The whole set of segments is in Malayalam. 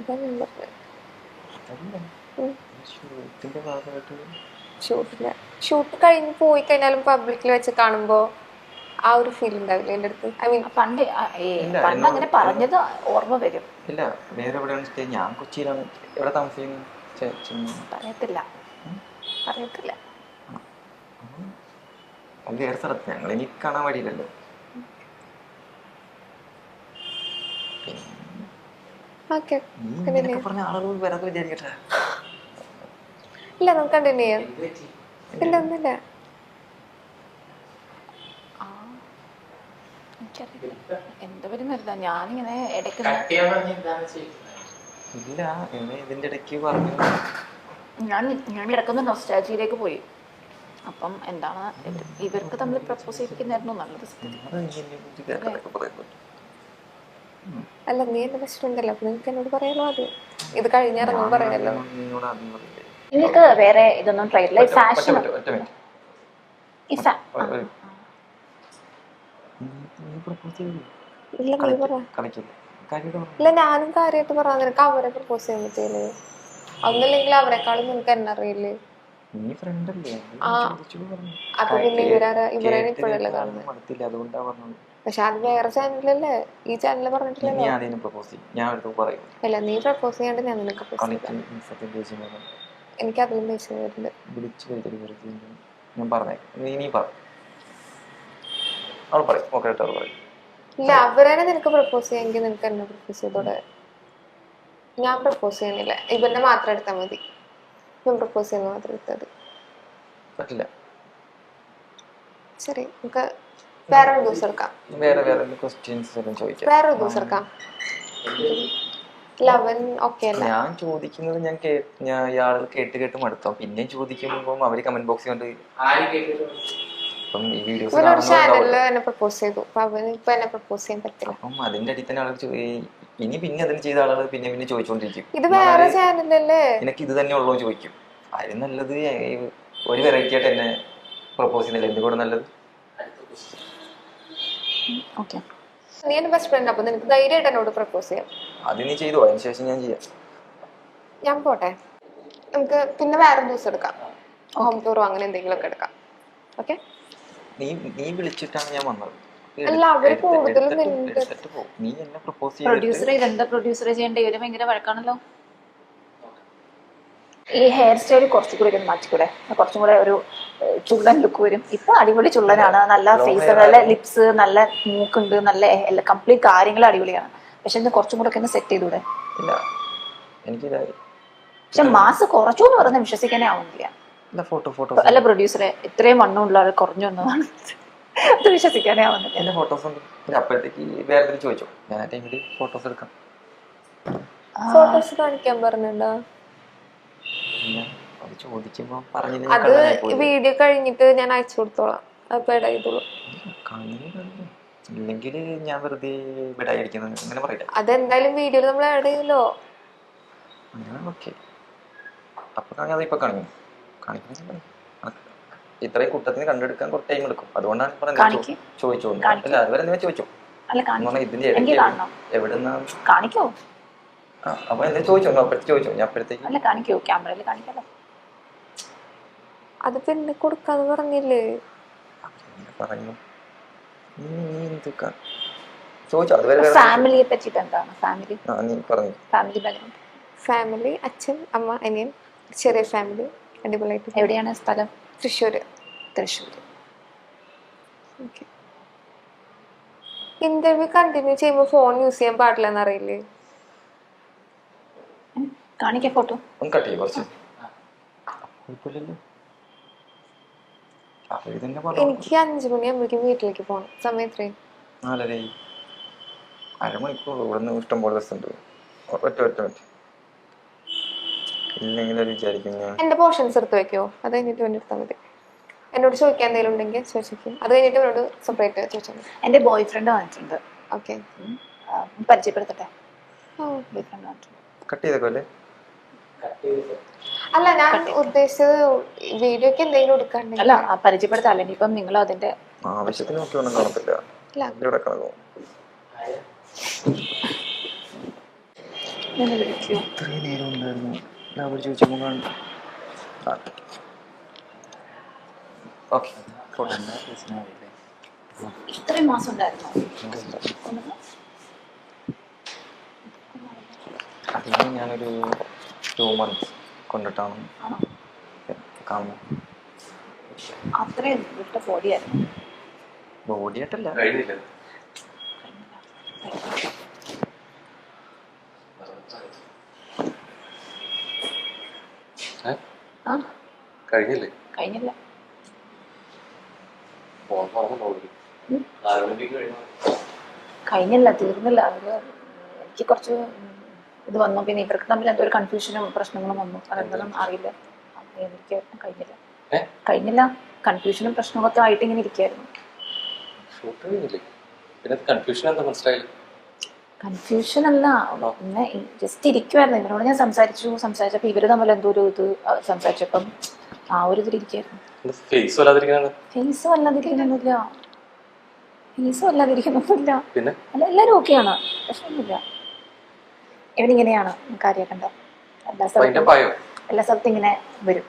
അതാ ഞാൻ പറഞ്ഞത്. ഷൂട്ട് കഴിഞ്ഞ് പോയി കഴിഞ്ഞാലും പബ്ലിക്കിൽ വെച്ച് കാണുമ്പോ ആ ഒരു ഫീൽ ഉണ്ടാവില്ല എൻ്റെ അടുത്ത്. ഐ മീൻ പണ്ട് അങ്ങനെ പറഞ്ഞത് ഓർമ്മ വരും. ഇല്ല, വേറെ എവിടെയാണ് സ്റ്റേ? ഞാൻ കൊച്ചിയിലാണ്. എവിടെ താമസിക്കുന്നത്? പറയത്തില്ല. വേറെ സ്ഥലത്ത്. ഞങ്ങൾ എനിക്ക് കാണാൻ വഴിയില്ലല്ലോ. പറഞ്ഞ ആളുകൾ വരാതെ വിചാരിക്കട്ടെ. ഇല്ല, നമുക്ക് കണ്ടിന്യൂ ചെയ്യാം. ഇല്ല, ഒന്നുമില്ല. എന്താ വരുന്നില്ല, ഞാനിങ്ങനെ ഇടയ്ക്ക് ഇല്ല, ഇതിന്റെ ഇടയ്ക്ക് പറഞ്ഞു. ഞാൻ ഇടയ്ക്കൊന്ന് നൊസ്റ്റാൾജിയിലേക്ക് പോയി. അപ്പം എന്താണ് ഇവർക്ക് തമ്മിൽ പ്രപ്പോസ് ചെയ്തിരിക്കുന്നതായിരുന്നു നല്ലത്. അല്ല, നീ എന്റെ ബെസ്റ്റ് ഫ്രണ്ട് അല്ല, അപ്പൊ നിനക്ക് എന്നോട് പറയാലോ. അത് ഇത് കഴിഞ്ഞിറങ്ങും പറയാലോ. നിങ്ങൾക്ക് വേറെ ഇതൊന്നും ട്രൈ ചെയ്യില്ല? ഫാഷൻ ഇല്ല, ഞാനും കാര്യമായിട്ട് പറയാൻ നിനക്ക് അവരെ പ്രപ്പോസ് ചെയ്യാൻ പറ്റില്ലേ? ഒന്നില്ലെങ്കിൽ അവരെക്കാളും നിനക്ക് എന്നെ അറിയില്ലേ? അപ്പൊ പിന്നെ ഇവരെ ഇപ്പോഴല്ലേ കാണുന്നത്? പക്ഷെ അത് വേറെ ചാനലല്ലേ, ഈ ചാനലിൽ പറഞ്ഞിട്ടില്ലല്ലോ. അല്ല, നീ പ്രപ്പോസ് ചെയ്യാണ്ട് ഞാൻ നിനക്ക് എനിക്ക് അതിലും പൈസ വരുന്നുണ്ട്. ഇല്ല, അവരെ നിനക്ക് പ്രപ്പോസ് ചെയ്യാമെങ്കിൽ നിനക്ക് എന്നെ പ്രപ്പോസ് ചെയ്തോടെ. ഞാൻ പ്രപ്പോസ് ചെയ്യണില്ല, ഇവന്റെ മാത്രം എടുത്താൽ മതി. ഞാൻ പ്രപ്പോസ് ചെയ്യുന്ന മാത്രം എടുത്താൽ മതി. ശരി, നമുക്ക് വേറൊരു ദിവസം എടുക്കാം. വേറൊരു ദിവസം എടുക്കാം. ഞാൻ ചോദിക്കുന്നത് ഞാൻ ഇയാൾ കേട്ട് മടുത്തോ? പിന്നെ ചോദിക്കുമ്പോ അവര് കമന്റ് ബോക്സിൽ കൊണ്ട് അപ്പം അതിന്റെ അടിയിൽ തന്നെ ആളുകൾ പിന്നെ അതിന് ചെയ്ത ആളുകൾ പിന്നെ ചോദിച്ചോണ്ടിരിക്കും. നിനക്ക് ഇത് തന്നെ ഉള്ളോ ചോദിക്കും. അതിന് നല്ലത് ഒരു വെറൈറ്റി ആയിട്ട് എന്നെ പ്രപ്പോസ് ചെയ്യുന്നില്ല. എന്തുകൂടെ നല്ലത്. നീ എന്റെ ബെസ്റ്റ് ഫ്രണ്ട്, അപ്പൊ നിനക്ക് ധൈര്യമായിട്ട് എന്നോട് പ്രപ്പോസ് ചെയ്യാം. അത് നീ ചെയ്തോ, അതിന് ശേഷം ഞാൻ ചെയ്യാം. ഞാൻ പോട്ടെ, നമുക്ക് പിന്നെ വേറെ ദിവസം എടുക്കാം. ഹോം ടൂറോ അങ്ങനെ എന്തെങ്കിലും ഒക്കെ എടുക്കാം. ഓക്കെ, നീ വിളിച്ചിട്ടാണ് ഞാൻ വന്നത്. അല്ല, അവര് കൂടുതലും നീ എന്നെ പ്രപ്പോസ് പ്രൊഡ്യൂസർ ചെയ്യേണ്ട ഇവര് ഭയങ്കര വഴക്കാണല്ലോ. ഈ ഹെയർ സ്റ്റൈൽ കുറച്ചുകൂടി ഒന്ന് മാറ്റിക്കൂടെ? കുറച്ചും കൂടെ ഒരു ചുള്ളൻ ലുക്ക് വരും. ഇപ്പൊ അടിപൊളി ചുള്ളനാണ്, നല്ല ഫേസ്, നല്ല ലിപ്സ്, നല്ല മൂക്കുണ്ട്, നല്ല കംപ്ലീറ്റ് കാര്യങ്ങൾ അടിപൊളിയാണ്. പക്ഷെ ഇത് കുറച്ചും കൂടെ ഒക്കെ ഒന്ന് സെറ്റ് ചെയ്തൂടെ? പക്ഷെ മാസ് കുറച്ചു എന്ന് പറയുന്നത് വിശ്വസിക്കാനേ ആവുന്നില്ല. അല്ല പ്രൊഡ്യൂസറെ, ഇത്രയും വണ്ണമുള്ള ആൾ കുറഞ്ഞു വന്നതാണ്, അത് വിശ്വസിക്കാനേ ആവുന്നില്ല. ഫോട്ടോസ് കാണിക്കാൻ പറഞ്ഞിട്ടുണ്ടോ? അത് വീഡിയോ കഴിഞ്ഞിട്ട് ഞാൻ അയച്ചു കൊടുത്തോളാം. അപ്പൊ ഇടയിട്ടോളൂ. അതെന്തായാലും വീഡിയോയിൽ നമ്മൾ ആഡ് ചെയ്യല്ലോ. ഇത്രയും കൂട്ടത്തിന് കണ്ടെടുക്കാൻ കുറച്ച് ടൈം എടുക്കും. അതുകൊണ്ടാണ് ചോദിച്ചോ. അതുവരെ നിങ്ങൾ ചോദിച്ചോ. എവിടെന്നാ കാണിക്കോ? അപ്പൊ എന്നെ ചോദിച്ചോ. ഞാൻ അപ്പോഴത്തേക്ക് അല്ല കാണിക്കോ, ക്യാമറയിൽ കാണിക്കാലോ. അത് പിന്നെ കൊടുക്കാന്ന് പറഞ്ഞില്ലേ? പറഞ്ഞു. ഫാമിലിയെ പറ്റിട്ട് എന്താണ്? ഫാമിലി അച്ഛൻ, അമ്മ, അനിയൻ, ചെറിയ ഫാമിലി, അടിപൊളിയായിട്ട്. എവിടെയാണ് സ്ഥലം? തൃശ്ശൂർ. ഇന്റർവ്യൂ കണ്ടിന്യൂ ചെയ്യുമ്പോ ഫോൺ യൂസ് ചെയ്യാൻ പാടില്ലെന്ന് അറിയില്ലേ? കാണിക്കാൻ ഫോട്ടോ എനിക്ക് 5 മണിയാകുമ്പോഴേക്കും വീട്ടിലേക്ക് പോകണം. സമയം എത്രയും 4:30. അരമണിക്കൂർ ഇവിടുന്ന് ഇഷ്ടം പോലെ ഉണ്ട്. എന്റെ പോർഷൻസ് എടുത്ത് വെക്കോ? അത് കഴിഞ്ഞിട്ട് വേണ്ടി എടുത്താൽ മതി. എന്നോട് ചോദിക്കാൻ എന്തെങ്കിലും ഉണ്ടെങ്കിൽ ചോദിക്കും. അത് കഴിഞ്ഞിട്ട് എന്നോട് സെപ്പറേറ്റ് ചോദിച്ചാൽ മതി. എന്റെ ബോയ് ഫ്രണ്ട് വന്നിട്ടുണ്ട്. ഓക്കെ, പരിചയപ്പെടുത്തട്ടെ. അല്ല ഞാൻ ഉദ്ദേശിച്ചത് വീഡിയോക്ക് എന്തെങ്കിലും എടുക്കാണ്ടെങ്കിൽ. അല്ല, പരിചയപ്പെടുത്താം. അല്ലെങ്കിൽ ഇപ്പം നിങ്ങൾ അതിന്റെ ആവശ്യത്തിന് എന്നെ വിളിക്കൂ. ഇത്രയും നേരം ഉണ്ടായിരുന്നു അവർ ചോദിച്ചപ്പോൾ ഓക്കെ ഇത്രയും മാസം ഉണ്ടായിരുന്നോ? അതിന് ഞാനൊരു 2 months കൊണ്ടിട്ടാണ് ആണോ? കാണുന്നത്. അത്രയും വിട്ട ബോഡിയായിരുന്നു. ബോഡിയായിട്ടല്ല, കഴിഞ്ഞില്ല. ആ കഴിഞ്ഞില്ലേ? കഴിഞ്ഞില്ല. കഴിഞ്ഞില്ല, തീർന്നില്ല. അവര് എനിക്ക് കുറച്ച് ഇത് വന്നു. പിന്നെ ഇവർക്ക് തമ്മിൽ എന്തോ ഒരു കൺഫ്യൂഷനും പ്രശ്നങ്ങളും വന്നു. അതെന്താണെന്ന് അറിയില്ല. എനിക്ക് കഴിഞ്ഞില്ല. കഴിഞ്ഞില്ല, കൺഫ്യൂഷനും പ്രശ്നങ്ങളൊക്കെ ആയിട്ട് ഇങ്ങനെ ഇരിക്കായിരുന്നു. കൺഫ്യൂഷൻ അല്ല, പിന്നെ ജസ്റ്റ് ഇരിക്കുവായിരുന്നു. ഇവരോട് ഞാൻ സംസാരിച്ചപ്പോ ഇവര് തമ്മിൽ എന്തോ ഒരു ഇത് സംസാരിച്ചപ്പം ആ ഒരു ഇതിലിരിക്കായിരുന്നു. ഫേസും അല്ലാതിരിക്കുന്നൊന്നുമില്ല. അല്ല, എല്ലാരും ഓക്കെയാണ്, പ്രശ്നമൊന്നുമില്ല. ഇവനിങ്ങനെയാണ് കാര്യമാക്കണ്ട. എല്ലാ സ്ഥലത്തും ഇങ്ങനെ വരും.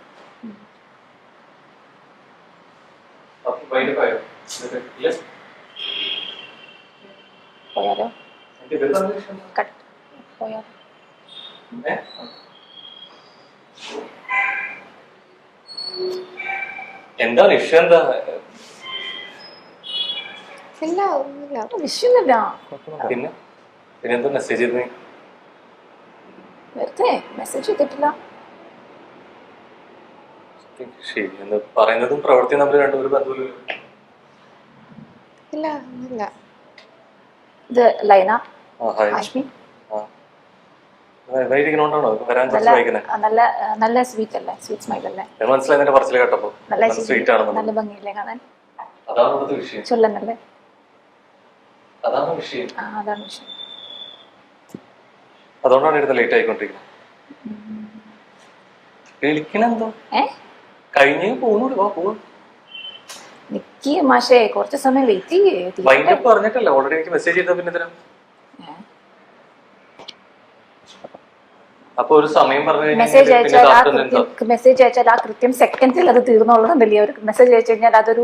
പോയാലോ? പോയാലോ? എന്താണ് ഇഷ്യൂ? എന്താ ഇല്ല, ഒന്നുമില്ല. വിഷയൊന്നുമില്ല. പിന്നെ പിന്നെന്താ മെസ്സേജ് ചെയ്തേ? വെറുതെ മെസ്സേജ് ചെയ്തിട്ടില്ല. ശരി, എന്ന് പറയുന്നതും പ്രവൃത്തിയും തമ്മിൽ രണ്ടുപേരും ബന്ധമില്ല. ഇല്ല, ഒന്നുമില്ല. ഇത് ലൈന, ഹാഷ്മി. നല്ല സ്വീറ്റ് അല്ലേ? സ്വീറ്റ് സ്മൈൽ അല്ലേ? മനസ്സിലായി പറച്ചിൽ കേട്ടപ്പോ. നല്ല ഭംഗിയില്ലേ കാണാൻ? അതാണ് വിഷയം. ചൊല്ലന്നല്ലേ? അതാണ് വിഷയം. അതാണ് വിഷയം. അതുകൊണ്ടാണ് ഇരുന്ന് ലേറ്റ് ആയിക്കൊണ്ടിരിക്കുന്നത്. വിളിക്കണെന്തോ കഴിഞ്ഞ് പോകുന്നു. നിക്ക് മാഷേ, കുറച്ച് സമയം വെയിറ്റ് ചെയ്യേ. പറഞ്ഞിട്ടല്ലേ ഓൾറെഡി എനിക്ക് മെസ്സേജ് ചെയ്ത. പിന്നെ എന്തിനാ അപ്പൊ ഒരു സമയം പറഞ്ഞു? മെസ്സേജ് അയച്ചാൽ ആ കൃത്യം സെക്കൻഡിൽ അത് തീർന്നുള്ളതല്ലേ? അവർക്ക് മെസ്സേജ് അയച്ചു കഴിഞ്ഞാൽ അതൊരു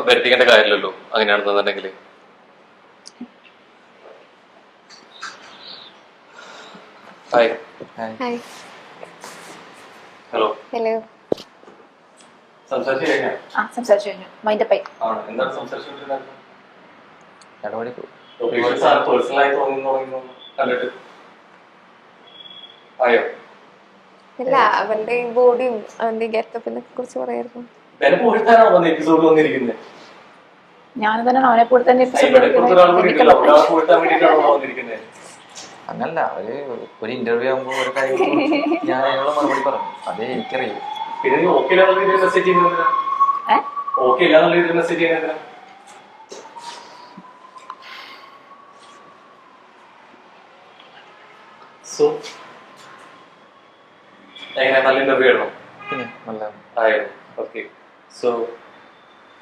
വരുത്തിക്കേണ്ട കാര്യമില്ലല്ലോ അങ്ങനെയാണെന്നുണ്ടെങ്കിൽ. ഹലോ. സംസാരിച്ചു കഴിഞ്ഞു. മൈൻഡപ്പ് ആയി. എന്താണ് സംസാരിച്ചുകൊണ്ടിരുന്നത്? ഇല്ല, അവന്റെ ബോഡിയും അവന്റെ ഗെറ്റപ്പിനെ കുറിച്ച് പറയായിരുന്നു. ഞാൻ തന്നെ അവനെ കൂടെ തന്നെ അങ്ങനല്ല, ഒരു ഇന്റർവ്യൂ ആകുമ്പോ ഒരു കാര്യം ഞാൻ അതിനുള്ള മറുപടി പറഞ്ഞു. അതേ എനിക്കറിയാം. നല്ല ഇന്റർവ്യൂ ആയിരുന്നു. ഓക്കെ. സോ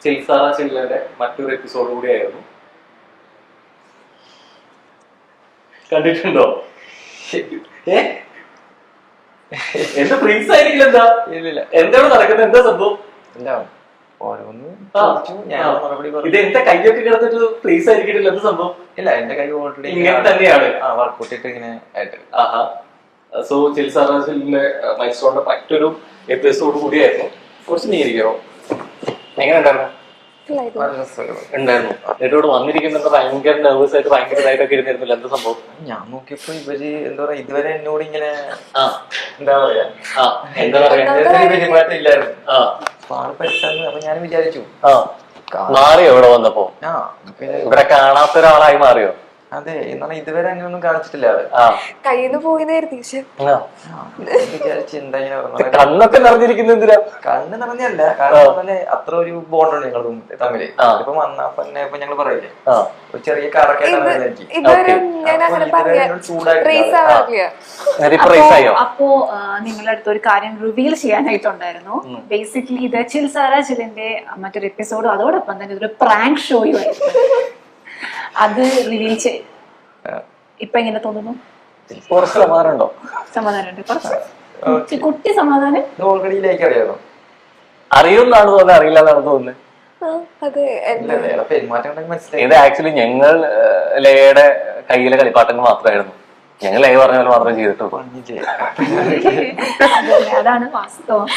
ചിൽസാറ ചില്ലയുടെ മറ്റൊരു എപ്പിസോഡ് കൂടിയായിരുന്നു. കണ്ടിട്ടുണ്ടോ? എന്താ ഫ്രീസ് ആയിരിക്കില്ല? എന്താ എന്താണ് നടക്കുന്നത്? എന്താ സംഭവം? ഇതെന്താ കൈയൊക്കെ കിടന്നിട്ട് ഫ്രീസ് ആയിരിക്കില്ല? എന്താ സംഭവം? ഇല്ല, എന്റെ കൈ ഓൾറെഡി ഇങ്ങനെ തന്നെയാണ് വർക്കൗട്ട് ഇട്ട് ഇങ്ങനെ ആയിട്ട്. സോ ചിൽസാറിന്റെ മൈൽസ്റ്റോണിന്റെ മറ്റൊരു എപ്പിസോഡ് കൂടിയായിരുന്നു. കുറച്ച് നീരിക്കോ എങ്ങനെ ഉണ്ടായിരുന്നു? ഉണ്ടായിരുന്നു. എന്നിട്ടോട് വന്നിരിക്കുന്നത് ഭയങ്കര നെർവസ് ആയിട്ട് ഭയങ്കര ഇതായിട്ടൊക്കെ ഇരുന്നിരുന്നില്ല. എന്താ സംഭവം? ഞാൻ നോക്കിയപ്പോ ഇവര് എന്താ പറയാ, ഇതുവരെ എന്നോട് ഇങ്ങനെ എന്താ പറയാ ഇല്ലായിരുന്നു. അപ്പൊ ഞാൻ വിചാരിച്ചു മാറിയോ ഇവിടെ വന്നപ്പോ? ഇവിടെ കാണാത്ത ഒരാളായി മാറിയോ? അതെ, എന്നാണ് ഇതുവരെ അങ്ങനെയൊന്നും കാണിച്ചിട്ടില്ല. കയ്യിന്ന് പോയിന്നായിരുന്നു. വിചാരിച്ച് എന്താ കണ്ണൊക്കെ നിറഞ്ഞിരിക്കുന്ന എന്തിനാ? കണ്ണ് നിറഞ്ഞല്ല, കാരണം അത്ര ഒരു ബോണ്ടുണ്ട് ഞങ്ങൾ തമ്മില്. ഇപ്പൊ വന്നാ പിന്നെ ഇപ്പൊ ഞങ്ങള് പറയില്ലേ, ഒരു ചെറിയ അപ്പോ നിങ്ങളുടെ അടുത്ത് ഒരു കാര്യം റിവീൽ ചെയ്യാനായിട്ടുണ്ടായിരുന്നു. ബേസിക്കലി ഇത് ചിൽസാറ ചിലിന്റെ മറ്റൊരു എപ്പിസോഡും അതോടൊപ്പം തന്നെ ഇതൊരു പ്രാങ്ക് ഷോയും ആയിരുന്നു. അത് റിവീൽ ഇപ്പൊ എങ്ങനെ തോന്നുന്നു? കുറച്ച് സമാധാനം ഉണ്ടോ? സമാധാനമുണ്ട് കുറച്ച് കുട്ടി സമാധാനം. ഇത് ഓൾറെഡി ലേക്ക് അറിയാമോ? അറിയുമെന്നാണ് തോന്നുന്നത്, അറിയില്ല എന്നാണ് തോന്നുന്നത്. അത് പെരുമാറ്റം ഉണ്ടെങ്കിൽ മനസ്സിലായി. ഇത് ആക്ച്വലി ഞങ്ങൾ ലയയുടെ കയ്യിലെ കളിപ്പാട്ടങ്ങൾ മാത്രമായിരുന്നു. ഞങ്ങൾ ലയ പറഞ്ഞ പോലെ മാത്രമേ ചെയ്തിട്ടുള്ളൂ. അതാണ് വാസ്തവം.